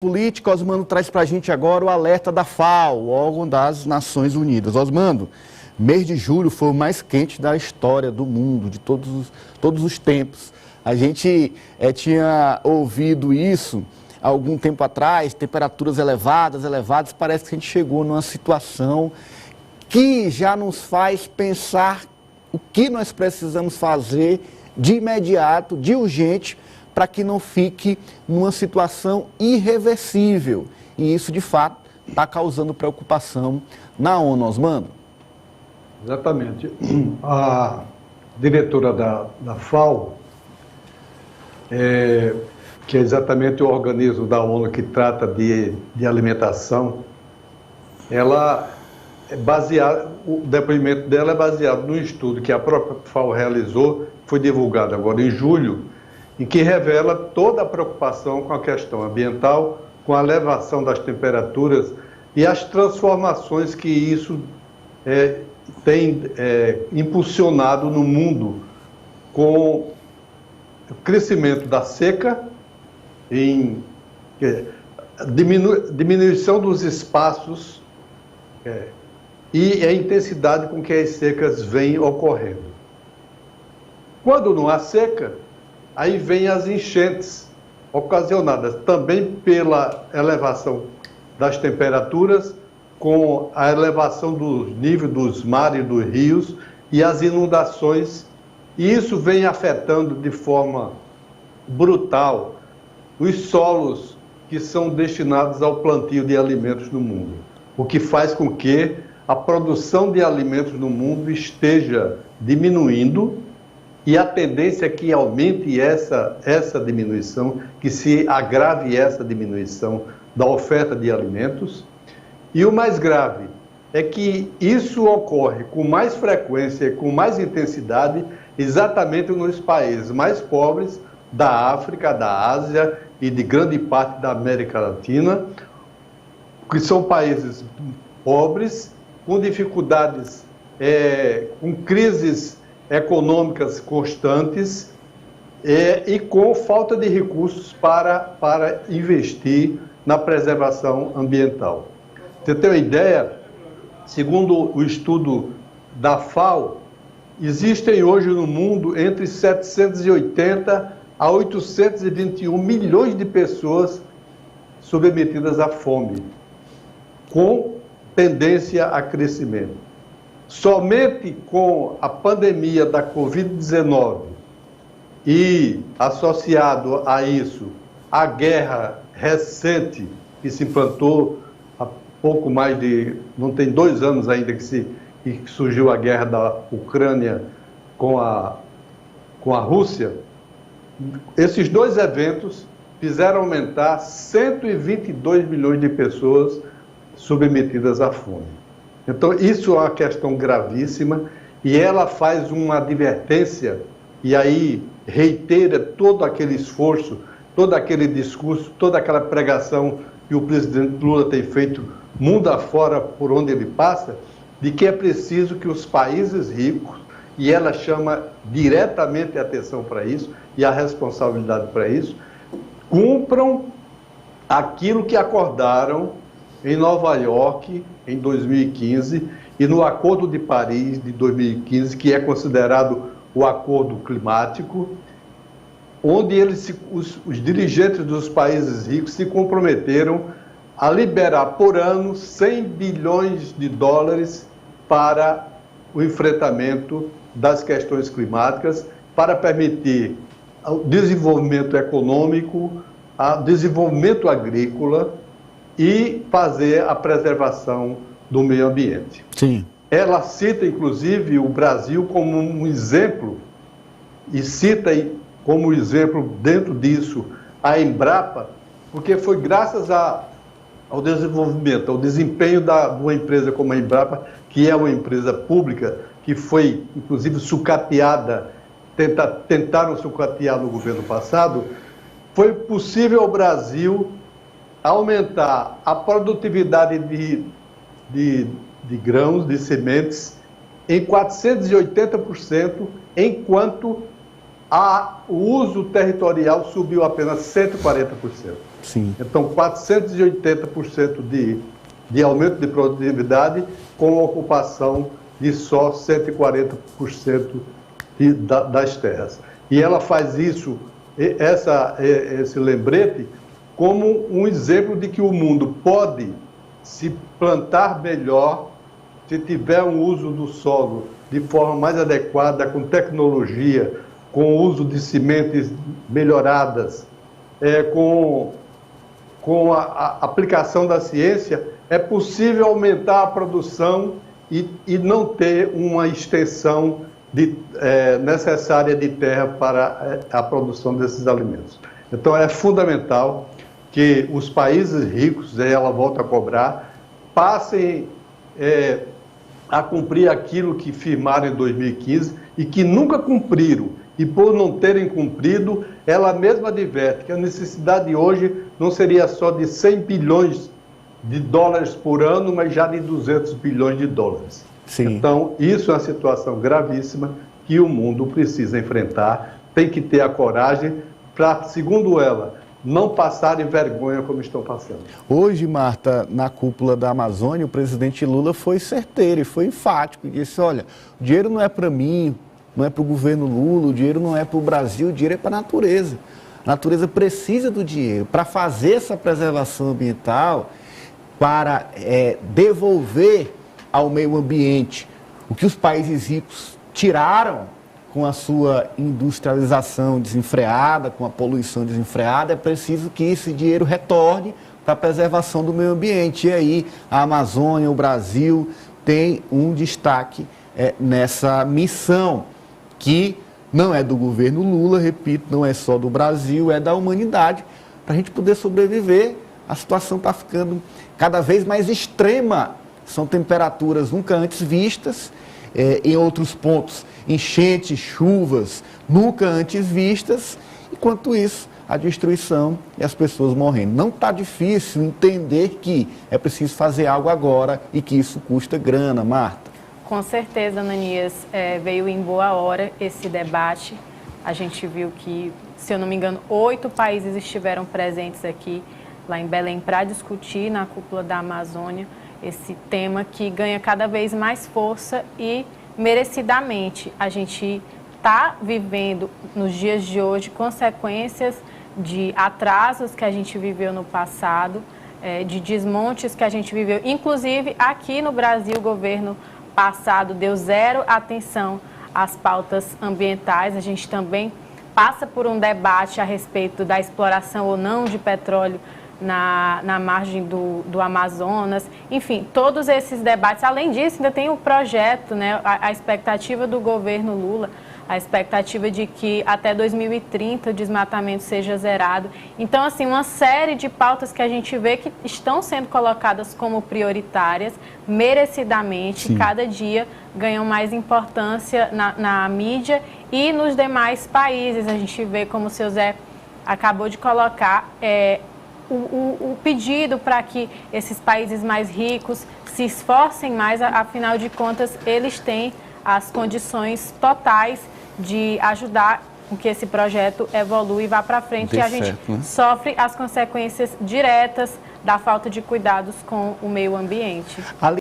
Política, Osmando traz para a gente agora o alerta da FAO, o órgão das Nações Unidas. Osmando, mês de julho foi o mais quente da história do mundo, de todos os tempos. A gente tinha ouvido isso há algum tempo atrás, temperaturas elevadas, parece que a gente chegou numa situação que já nos faz pensar o que nós precisamos fazer de imediato, de urgente, para que não fique numa situação irreversível. E isso, de fato, está causando preocupação na ONU, Osmando. Exatamente. A diretora da FAO, que é exatamente o organismo da ONU que trata de alimentação, ela o depoimento dela é baseado num estudo que a própria FAO realizou, foi divulgado agora em julho, em que revela toda a preocupação com a questão ambiental, com a elevação das temperaturas e as transformações que isso tem impulsionado no mundo, com o crescimento da seca, diminuição dos espaços e a intensidade com que as secas vêm ocorrendo. Quando não há seca, aí vem as enchentes, ocasionadas também pela elevação das temperaturas, com a elevação do nível dos mares e dos rios e as inundações. E isso vem afetando de forma brutal os solos que são destinados ao plantio de alimentos no mundo, o que faz com que a produção de alimentos no mundo esteja diminuindo. E a tendência é que aumente essa diminuição, que se agrave essa diminuição da oferta de alimentos. E o mais grave é que isso ocorre com mais frequência, com mais intensidade, exatamente nos países mais pobres da África, da Ásia e de grande parte da América Latina, que são países pobres, com dificuldades, com crises econômicas constantes e com falta de recursos para investir na preservação ambiental. Você tem uma ideia? Segundo o estudo da FAO, existem hoje no mundo entre 780 a 821 milhões de pessoas submetidas à fome, com tendência a crescimento. Somente com a pandemia da Covid-19 e associado a isso a guerra recente que se implantou há pouco mais de, não tem 2 anos ainda que surgiu a guerra da Ucrânia com a Rússia, esses 2 eventos fizeram aumentar 122 milhões de pessoas submetidas à fome. Então, isso é uma questão gravíssima e ela faz uma advertência e aí reitera todo aquele esforço, todo aquele discurso, toda aquela pregação que o presidente Lula tem feito mundo afora por onde ele passa, de que é preciso que os países ricos, e ela chama diretamente a atenção para isso e a responsabilidade para isso, cumpram aquilo que acordaram em Nova York, em 2015, e no Acordo de Paris, de 2015, que é considerado o Acordo Climático, onde os dirigentes dos países ricos se comprometeram a liberar por ano 100 bilhões de dólares para o enfrentamento das questões climáticas, para permitir o desenvolvimento econômico, o desenvolvimento agrícola, e fazer a preservação do meio ambiente. Sim. Ela cita, inclusive, o Brasil como um exemplo, e cita como exemplo, dentro disso, a Embrapa, porque foi graças ao desenvolvimento, ao desempenho de uma empresa como a Embrapa, que é uma empresa pública, que foi, inclusive, sucateada, tentaram sucatear no governo passado, foi possível ao Brasil aumentar a produtividade de grãos, de sementes, em 480%, enquanto o uso territorial subiu apenas 140%. Sim. Então, 480% de aumento de produtividade com ocupação de só 140% das terras. E ela faz isso, esse lembrete, como um exemplo de que o mundo pode se plantar melhor se tiver um uso do solo de forma mais adequada, com tecnologia, com o uso de sementes melhoradas, com a aplicação da ciência, é possível aumentar a produção e não ter uma extensão necessária de terra para a produção desses alimentos. Então, é fundamental que os países ricos, ela volta a cobrar, passem a cumprir aquilo que firmaram em 2015 e que nunca cumpriram. E por não terem cumprido, ela mesma adverte que a necessidade hoje não seria só de 100 bilhões de dólares por ano, mas já de 200 bilhões de dólares. Sim. Então, isso é uma situação gravíssima que o mundo precisa enfrentar, tem que ter a coragem para, segundo ela, não passarem vergonha como estão passando. Hoje, Marta, na cúpula da Amazônia, o presidente Lula foi certeiro e foi enfático e disse, olha, o dinheiro não é para mim, não é para o governo Lula, o dinheiro não é para o Brasil, o dinheiro é para a natureza. A natureza precisa do dinheiro para fazer essa preservação ambiental, para devolver ao meio ambiente o que os países ricos tiraram com a sua industrialização desenfreada, com a poluição desenfreada. É preciso que esse dinheiro retorne para a preservação do meio ambiente. E aí a Amazônia, o Brasil, tem um destaque nessa missão, que não é do governo Lula, repito, não é só do Brasil, é da humanidade. Para a gente poder sobreviver, a situação está ficando cada vez mais extrema. São temperaturas nunca antes vistas, em outros pontos, enchentes, chuvas nunca antes vistas. Enquanto isso, a destruição e as pessoas morrendo. Não está difícil entender que é preciso fazer algo agora e que isso custa grana, Marta. Com certeza, Ananias, veio em boa hora esse debate. A gente viu que, se eu não me engano, 8 países estiveram presentes aqui, lá em Belém, para discutir na cúpula da Amazônia esse tema que ganha cada vez mais força e merecidamente. A gente está vivendo, nos dias de hoje, consequências de atrasos que a gente viveu no passado, de desmontes que a gente viveu. Inclusive, aqui no Brasil, o governo passado deu zero atenção às pautas ambientais. A gente também passa por um debate a respeito da exploração ou não de petróleo na margem do Amazonas. Enfim, todos esses debates. Além disso, ainda tem o projeto, né, a expectativa do governo Lula, a expectativa de que até 2030 o desmatamento seja zerado. Então, assim, uma série de pautas que a gente vê que estão sendo colocadas como prioritárias, merecidamente. Sim. Cada dia ganham mais importância na mídia e nos demais países. A gente vê, como o seu Zé acabou de colocar, o pedido para que esses países mais ricos se esforcem mais, afinal de contas, eles têm as condições totais de ajudar com que esse projeto evolua e vá para frente. E a gente sofre as consequências diretas da falta de cuidados com o meio ambiente.